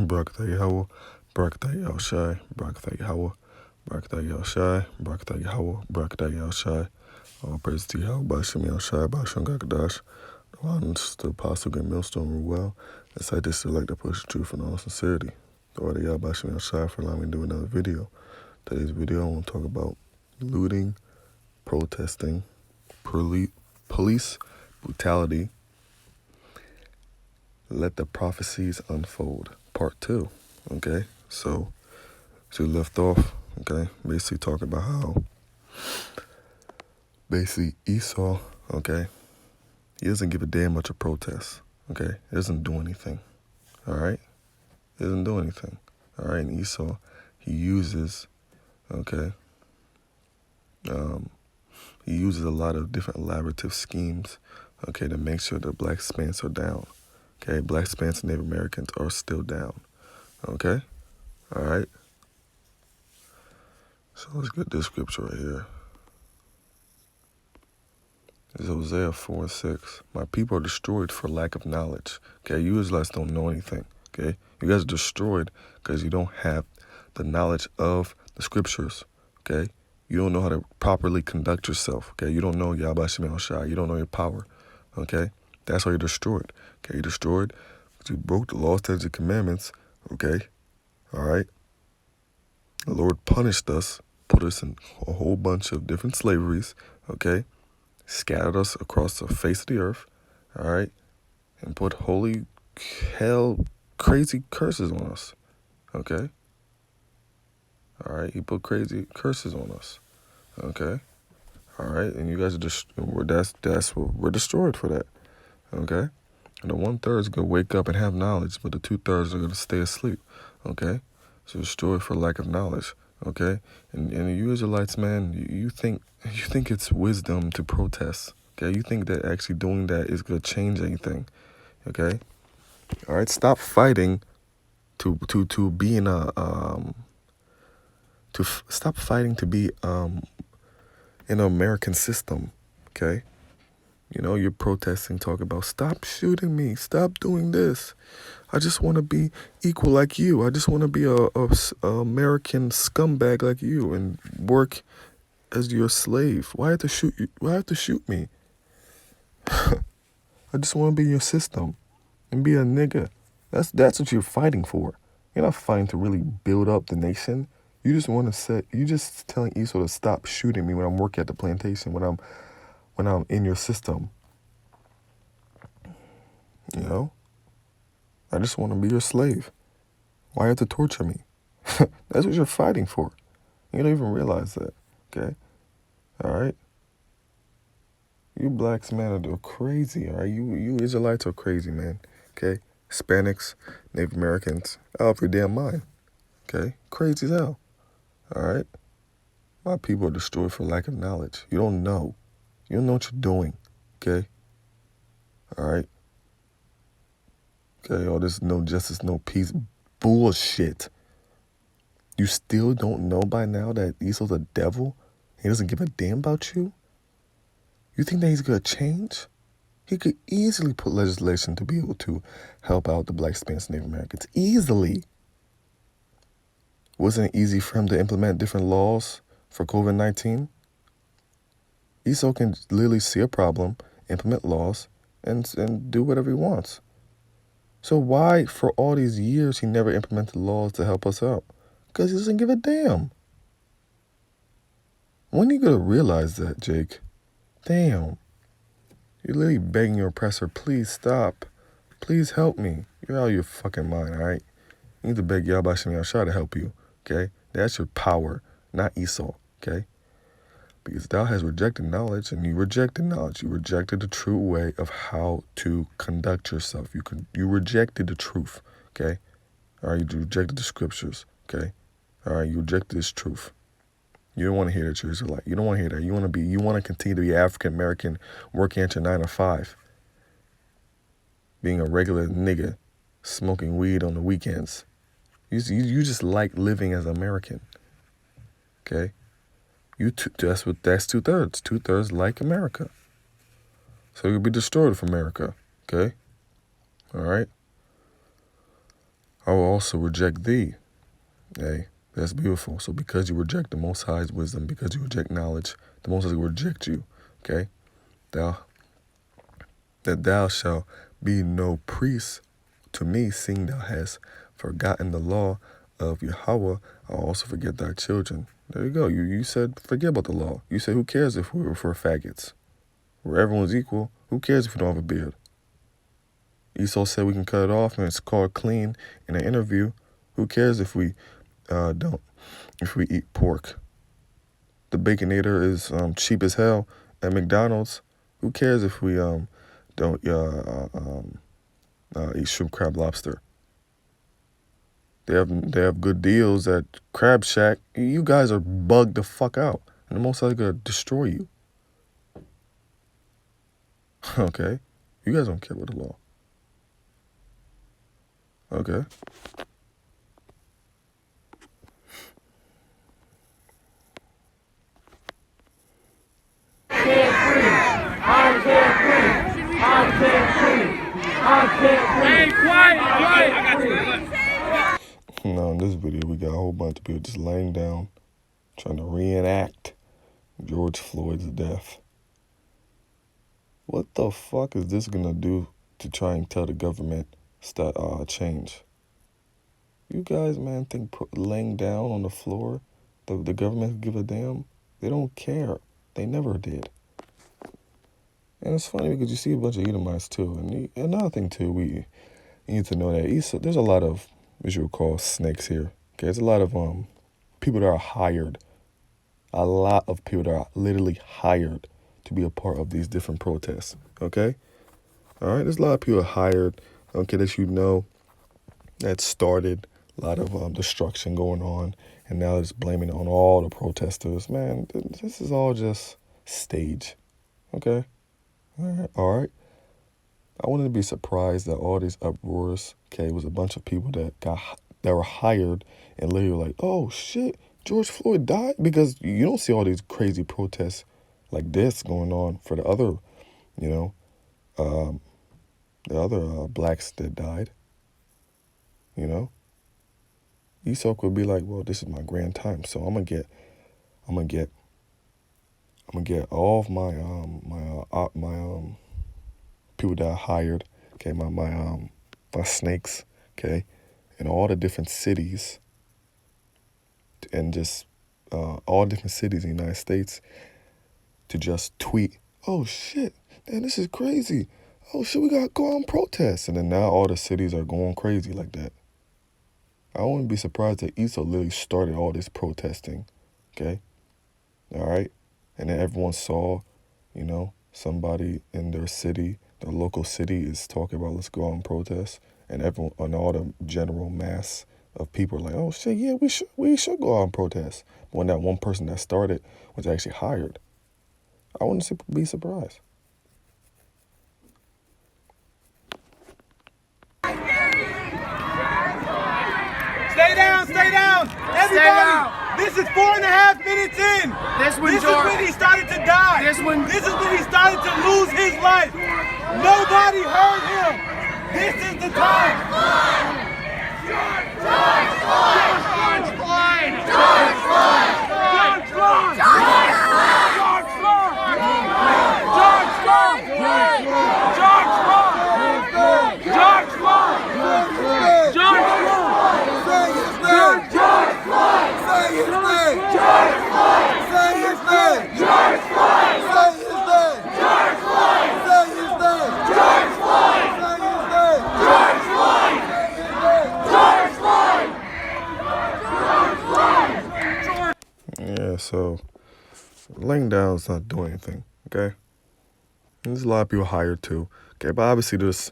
Barakatah Yahweh, Barakatah Yahushai, Barakatah Yahweh, Barakatah Yahushai, Barakatah Yahweh, Barakatah Yahushai. All praise to Yahweh, Bashim Yahushai, Bashim Gakadash. No honors to Apostle Great Millstone Ruel. As I just select to push the truth in all sincerity. Lord Yahweh, Bashim Yahushai for allowing me to do another video. Today's video I want to talk about looting, protesting, police brutality. Let the prophecies unfold. Part 2. Okay, so we left off. Okay, basically talking about how basically Esau. Okay, he doesn't give a damn much of protest. Okay, he doesn't do anything. All right, he doesn't do anything. All right, and Esau, he uses. Okay, he uses a lot of different elaborative schemes. Okay, to make sure the black Spaniards are down. Okay, black Spaniards and Native Americans are still down. Okay, all right. So let's get this scripture right here. It's Hosea 4:6. My people are destroyed for lack of knowledge. Okay, you Israelites don't know anything. Okay, you guys are destroyed because you don't have the knowledge of the scriptures. Okay, you don't know how to properly conduct yourself. Okay, you don't know Yahweh Shem Shai. You don't know your power. Okay, that's why you're destroyed. Okay, you're destroyed because you broke the laws, statutes, and commandments. Okay, all right. The Lord punished us, put us in a whole bunch of different slaveries. Okay. Scattered us across the face of the earth, all right, and put holy hell crazy curses on us, okay? All right, he put crazy curses on us, okay? All right, and you guys are just that's what we're destroyed for that, okay? And the 1/3 is gonna wake up and have knowledge, but the 2/3 are gonna stay asleep, okay? So destroyed for lack of knowledge, okay? And you Israelites, man, you think it's wisdom to protest. Okay, you think that actually doing that is gonna change anything? Okay, all right. Stop fighting to be in a stop fighting to be in an American system. Okay, you know you're protesting, talking about stop shooting me, stop doing this. I just want to be equal like you. I just want to be a American scumbag like you and work as your slave. Why have to shoot you? Why have to shoot me? I just want to be in your system and be a nigga. That's what you're fighting for. You're not fighting to really build up the nation. You just want to say, you just telling Esau to stop shooting me when I'm working at the plantation, when I'm in your system. You know? I just want to be your slave. Why have to torture me? That's what you're fighting for. You don't even realize that. Okay? All right? You blacks, man, are crazy. All right? You Israelites are crazy, man. Okay? Hispanics, Native Americans, out of your damn mind. Okay? Crazy as hell. All right? My people are destroyed for lack of knowledge. You don't know. You don't know what you're doing. Okay? All right? Okay, all this no justice, no peace bullshit. You still don't know by now that Esau's a devil? He doesn't give a damn about you? You think that he's going to change? He could easily put legislation to be able to help out the black Spanish Native Americans. Easily. Wasn't it easy for him to implement different laws for COVID-19? Esau can literally see a problem, implement laws, and do whatever he wants. So why, for all these years, he never implemented laws to help us out? Because he doesn't give a damn. When are you going to realize that, Jake? Damn. You're literally begging your oppressor, please stop. Please help me. You're out of your fucking mind, all right? You need to beg Yahweh Shem Yahshua to help you, okay? That's your power, not Esau, okay? Because thou hast rejected knowledge, and you rejected knowledge. You rejected the true way of how to conduct yourself. You rejected the truth, okay? All right, you rejected the scriptures, okay? All right, you rejected this truth. You don't want to hear that you're Israelite. You don't want to hear that. You want to continue to be African American, working at your 9 to 5, being a regular nigga, smoking weed on the weekends. You just like living as American, okay? That's 2/3. 2/3 like America. So you'll be destroyed for America. Okay? All right? I will also reject thee. Hey, that's beautiful. So because you reject the Most High's wisdom, because you reject knowledge, the Most High will reject you. Okay? Thou shalt be no priest to me, seeing thou hast forgotten the law of Yahweh. I'll also forget thy children. There you go. You said forget about the law. You said who cares if we're faggots? Where everyone's equal, who cares if we don't have a beard? Esau said we can cut it off and it's called clean in an interview. Who cares if we if we eat pork? The Baconator is cheap as hell at McDonald's. Who cares if we don't eat shrimp, crab, lobster? They have good deals at Crab Shack. You guys are bugged the fuck out, and the Most High gonna destroy you. Okay, you guys don't care about the law. Okay. Hey, quiet. Now in this video, we got a whole bunch of people just laying down, trying to reenact George Floyd's death. What the fuck is this gonna do to try and tell the government change? You guys, man, think laying down on the floor, the government give a damn? They don't care. They never did. And it's funny because you see a bunch of Edomites too. And another thing too, you need to know that there's a lot of what you would call snakes here. Okay, there's a lot of people that are hired. A lot of people that are literally hired to be a part of these different protests. Okay, all right. There's a lot of people hired. Okay, that you know that started a lot of destruction going on, and now it's blaming it on all the protesters. Man, this is all just stage. Okay. All right. I wouldn't be surprised that all these uproars, okay, was a bunch of people that were hired and literally like, oh shit, George Floyd died, because you don't see all these crazy protests like this going on for the other, blacks that died. Esau would be like, well, this is my grand time, so I'm gonna get all of my people that I hired, okay, my snakes, okay, in all the different cities, and just all different cities in the United States, to just tweet, oh shit, man, this is crazy. Oh shit, we gotta go out and protest. And then now all the cities are going crazy like that. I wouldn't be surprised that Esau literally started all this protesting, okay? All right? And then everyone saw, somebody in their city, their local city is talking about let's go out and protest. And everyone, and all the general mass of people are like, oh shit, yeah, we should go out and protest. But when that one person that started was actually hired, I wouldn't be surprised. Stay down. Everybody, this is 4.5 minutes in. This is when he started to die. This is when he started to lose his life. Nobody heard him. This is the time. George Floyd. Yeah, so laying down is not doing anything, okay? And there's a lot of people hired too, okay? But obviously there's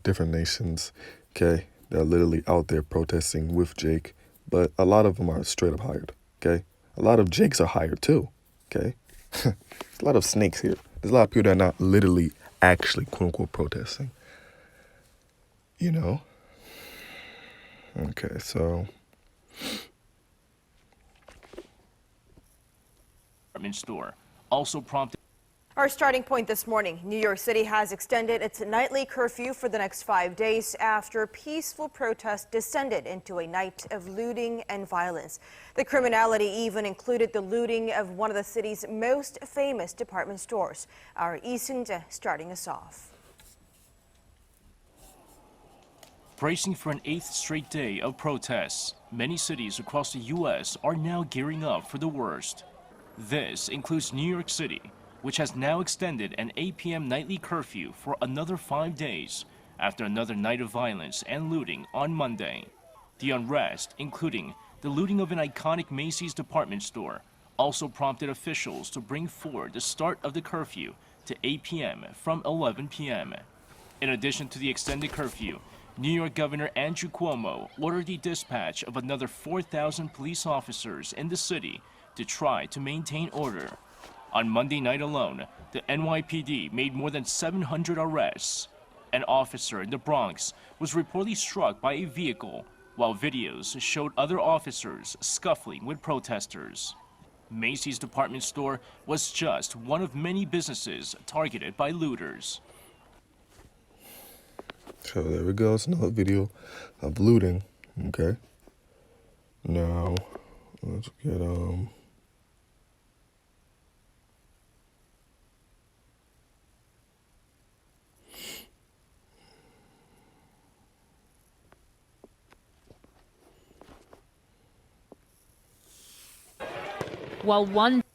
different nations, okay, that are literally out there protesting with Jake, but a lot of them are straight up hired, okay? A lot of Jakes are hired too, okay? There's a lot of snakes here. There's a lot of people that are not literally actually quote-unquote protesting, Okay, so... store also prompted Our starting point this morning, New York City has extended its nightly curfew for the next 5 days after peaceful protest descended into a night of looting and violence. The criminality even included the looting of one of the city's most famous department stores. Our Lee Seung-jae starting us off. Bracing for an 8th straight day of protests, many cities across the U.S. are now gearing up for the worst. This includes New York City, which has now extended an 8 p.m. nightly curfew for another 5 days after another night of violence and looting on Monday. The unrest, including the looting of an iconic Macy's department store, also prompted officials to bring forward the start of the curfew to 8 p.m. from 11 p.m. In addition to the extended curfew, New York Governor Andrew Cuomo ordered the dispatch of another 4,000 police officers in the city to try to maintain order. On Monday night alone, the NYPD made more than 700 arrests. An officer in the Bronx was reportedly struck by a vehicle, while videos showed other officers scuffling with protesters. Macy's department store was just one of many businesses targeted by looters. So there we go. It's another video of looting. Okay. Now let's get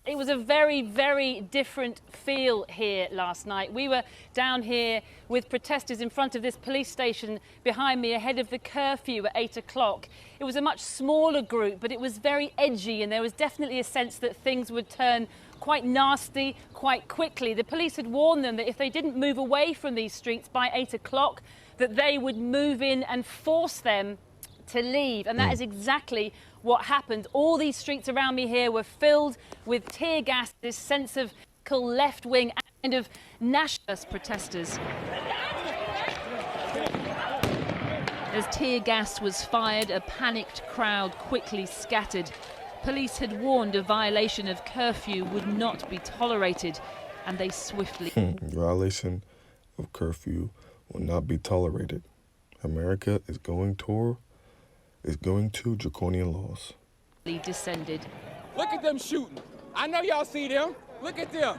It was a very, very different feel here last night. We were down here with protesters in front of this police station behind me ahead of the curfew at 8 o'clock. It was a much smaller group, but it was very edgy, and there was definitely a sense that things would turn quite nasty quite quickly. The police had warned them that if they didn't move away from these streets by 8 o'clock, that they would move in and force them to leave, and that is exactly what happened. All these streets around me here were filled with tear gas, this sense of left-wing kind of nationalist protesters. As tear gas was fired, a panicked crowd quickly scattered. Police had warned a violation of curfew would not be tolerated, and they swiftly... Violation of curfew will not be tolerated. America is going to draconian laws. Descended. Look at them shooting. I know y'all see them. Look at them.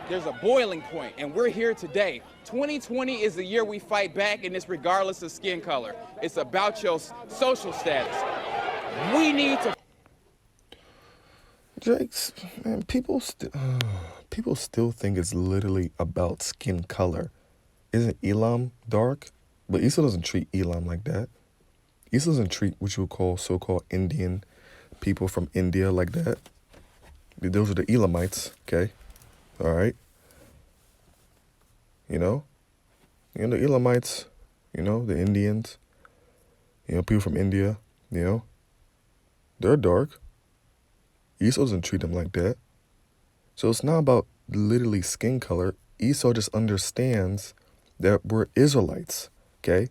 There's a boiling point, and we're here today. 2020 is the year we fight back, and it's regardless of skin color. It's about your social status. We need to... Jake's, man, people still think it's literally about skin color. Isn't Elam dark? But Esau doesn't treat Elam like that. Esau doesn't treat what you would call so-called Indian people from India like that. Those are the Elamites, okay? All right? You know the Elamites, the Indians, people from India, they're dark. Esau doesn't treat them like that. So it's not about literally skin color. Esau just understands that we're Israelites. Okay,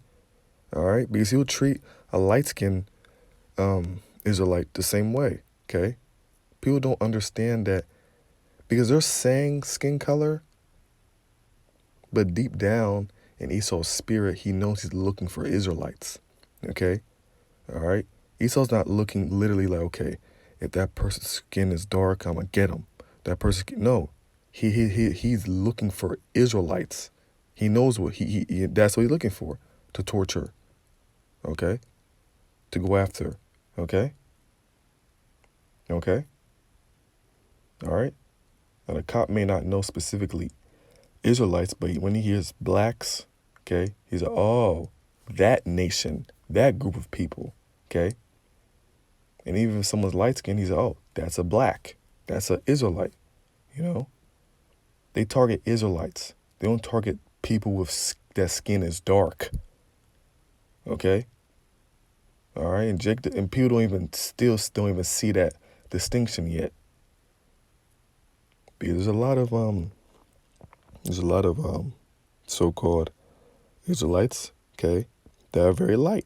all right, because he'll treat a light-skinned Israelite the same way. Okay, people don't understand that because they're saying skin color, but deep down in Esau's spirit, he knows he's looking for Israelites. Okay, all right, Esau's not looking literally like, okay, if that person's skin is dark, I'm gonna get him. That person, no, he's looking for Israelites. He knows what that's what he's looking for, to torture, okay? To go after, okay? Okay? All right? Now, the cop may not know specifically Israelites, but when he hears blacks, okay, he's like, oh, that nation, that group of people, okay? And even if someone's light-skinned, he's like, oh, that's a black. That's an Israelite, They target Israelites. They don't target people with that skin is dark. Okay? All right? And people don't even see that distinction yet. Because there's a lot of so-called Israelites, okay, that are very light.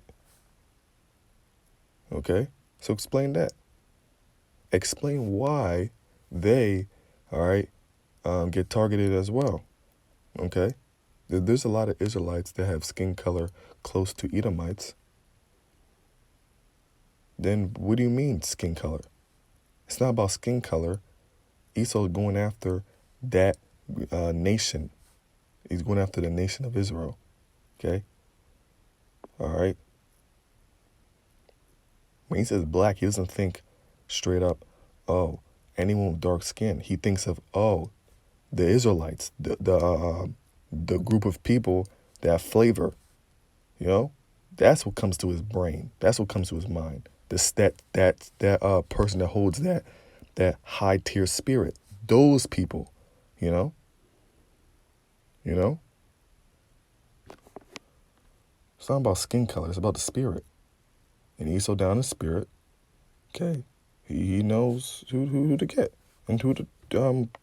Okay? So explain that. Explain why they all right, get targeted as well, okay? There's a lot of Israelites that have skin color close to Edomites. Then what do you mean skin color? It's not about skin color. Esau is going after that nation. He's going after the nation of Israel, okay? All right? When he says black, he doesn't think straight up, oh, anyone with dark skin. He thinks of, oh, the Israelites, the group of people that have flavor, you know? That's what comes to his brain. That's what comes to his mind. That person that holds that high tier spirit. Those people, you know? You know? It's not about skin color. It's about the spirit. And Esau down in spirit, okay, he knows who to get and who to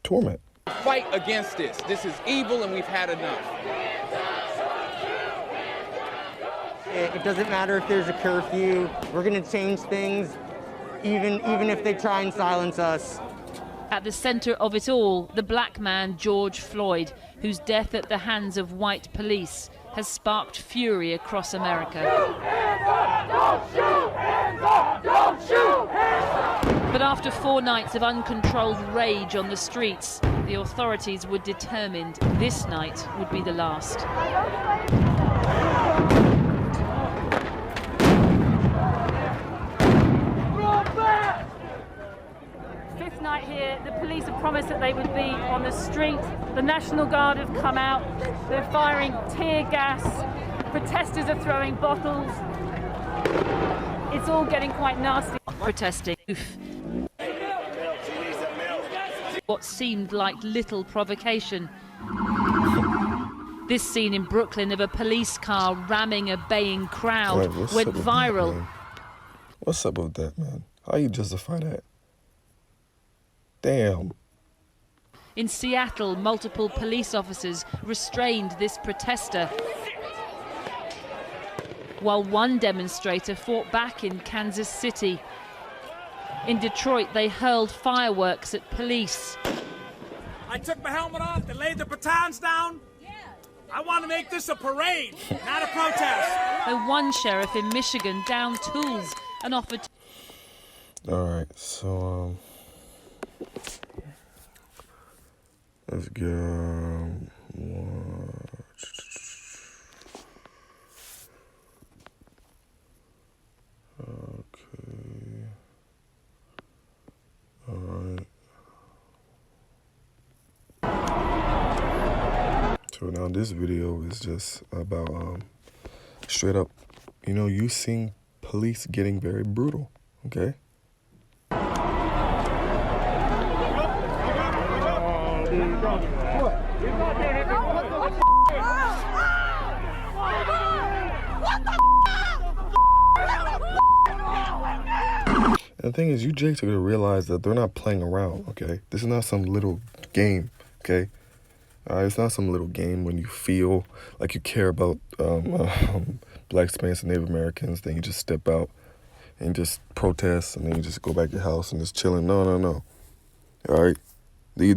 torment. Fight against this. This is evil and we've had enough. It doesn't matter if there's a curfew. We're going to change things, even if they try and silence us. At the centre of it all, the black man George Floyd, whose death at the hands of white police has sparked fury across America. Don't shoot! Hands up! Don't shoot! Hands up! But after 4 nights of uncontrolled rage on the streets, the authorities were determined this night would be the last. Fifth night here, the police have promised that they would be on the street. The National Guard have come out. They're firing tear gas. Protesters are throwing bottles. It's all getting quite nasty. Protesting. What seemed like little provocation. This scene in Brooklyn of a police car ramming a baying crowd went viral. What's up with that, man? How you justify that? Damn. In Seattle, multiple police officers restrained this protester, while one demonstrator fought back in Kansas City. In Detroit, they hurled fireworks at police. I took my helmet off, they laid the batons down. I want to make this a parade, not a protest. Though one sheriff in Michigan downed tools and offered to... All right, so let's get okay. All right. So now this video is just about straight up, you know, you seeing police getting very brutal, okay? And the thing is, you Jakes are gonna realize that they're not playing around, okay? This is not some little game, okay? It's not some little game when you feel like you care about Black, Hispanics, and Native Americans, then you just step out and just protest, and then you just go back to your house and just chilling. No. All right, these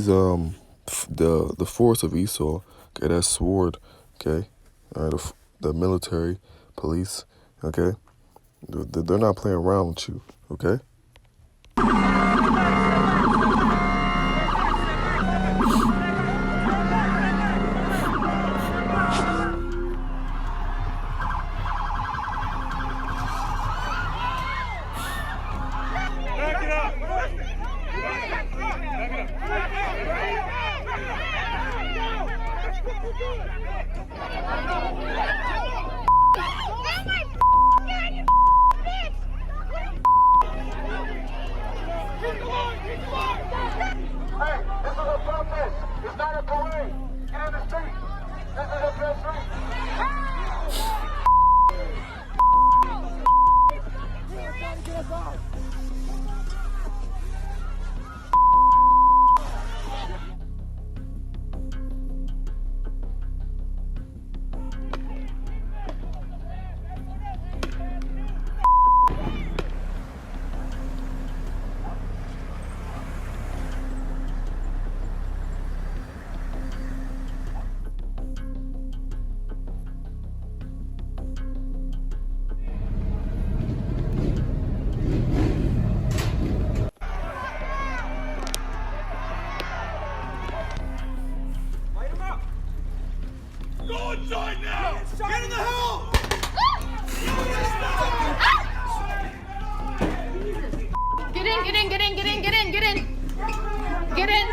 the force of Esau, okay, that sword, okay, all right, the military, police, okay, they're not playing around with you, okay. Go inside now! Get in the house! Get in, get in, get in, get in, get in, get in. Get in.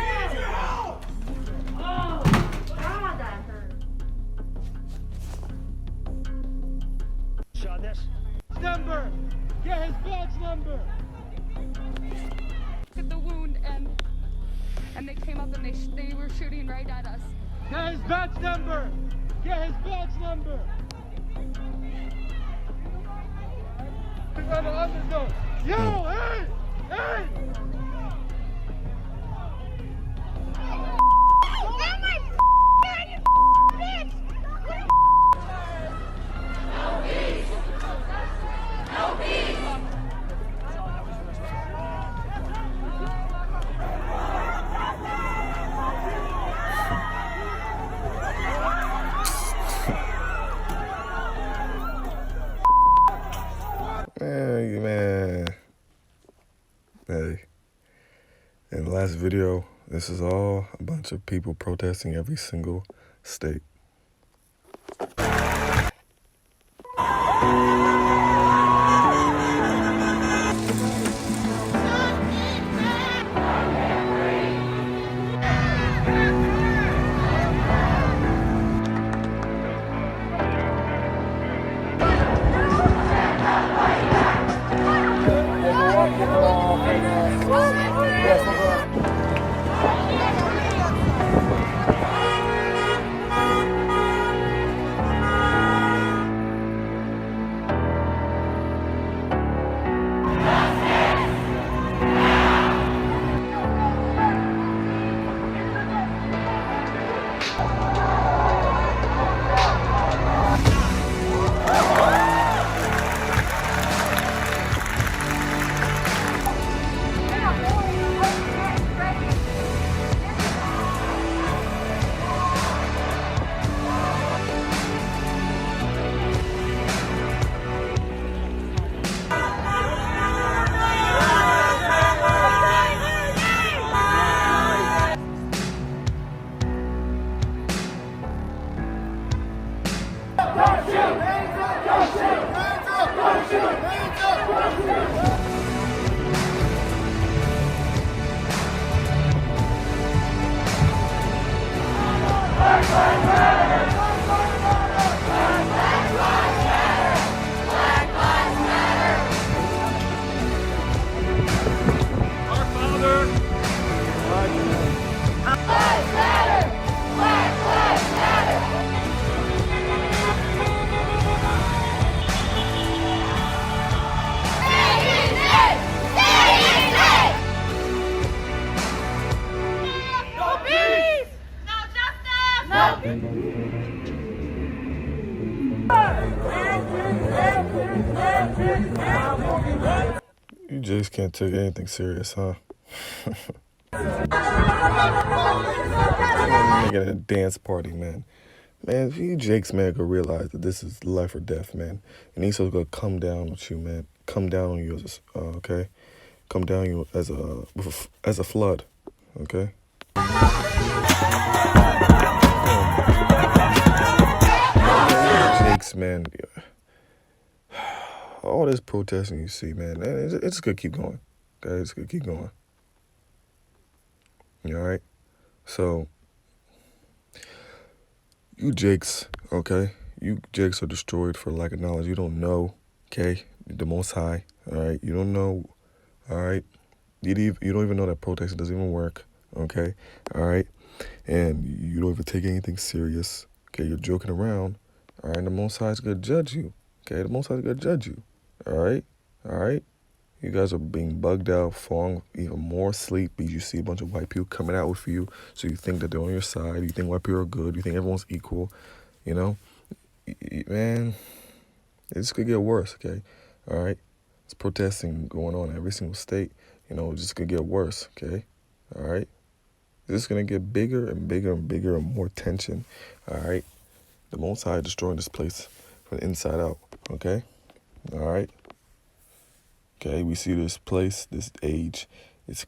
Oh, God, that hurt. Shot this. Number! Get his badge number! Look at the wound, and they came up and they were shooting right at us. Get his badge number! Get his badge number! Yo, hey! Hey! Man. Hey. In the last video, this is all a bunch of people protesting every single state. You just can't take anything serious, huh? Making a dance party, man. Man, if you Jakes, man, could realize that this is life or death, man. And he's supposed to come down with you, man. Come down on you as okay? Come down on you as a flood, okay? Jakes, man. All this protesting you see, man, it's gonna keep going. Okay, it's gonna keep going. You all right? So, you Jakes, okay? You Jakes are destroyed for lack of knowledge. You don't know, okay? The Most High, all right? You don't know, all right? You don't even know that protesting doesn't even work, okay? All right? And you don't even take anything serious, okay? You're joking around, all right? The Most High is gonna judge you, okay? The Most High is gonna judge you, all right? All right? You guys are being bugged out, falling even more asleep because you see a bunch of white people coming out with you, so you think that they're on your side. You think white people are good. You think everyone's equal, you know? Man, it's going to get worse, okay? All right? It's protesting going on in every single state. You know, it's just going to get worse, okay? All right? It's going to get bigger and bigger and bigger and more tension, all right? The Most High destroying this place from the inside out, okay? All right? Okay, we see this place, this age, it's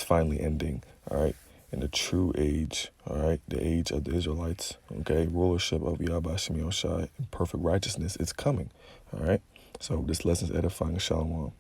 finally ending, all right? in the true age, all right, the age of the Israelites, okay, rulership of Yahweh Shem Shai, and perfect righteousness is coming, all right? So this lesson is edifying. Shalom.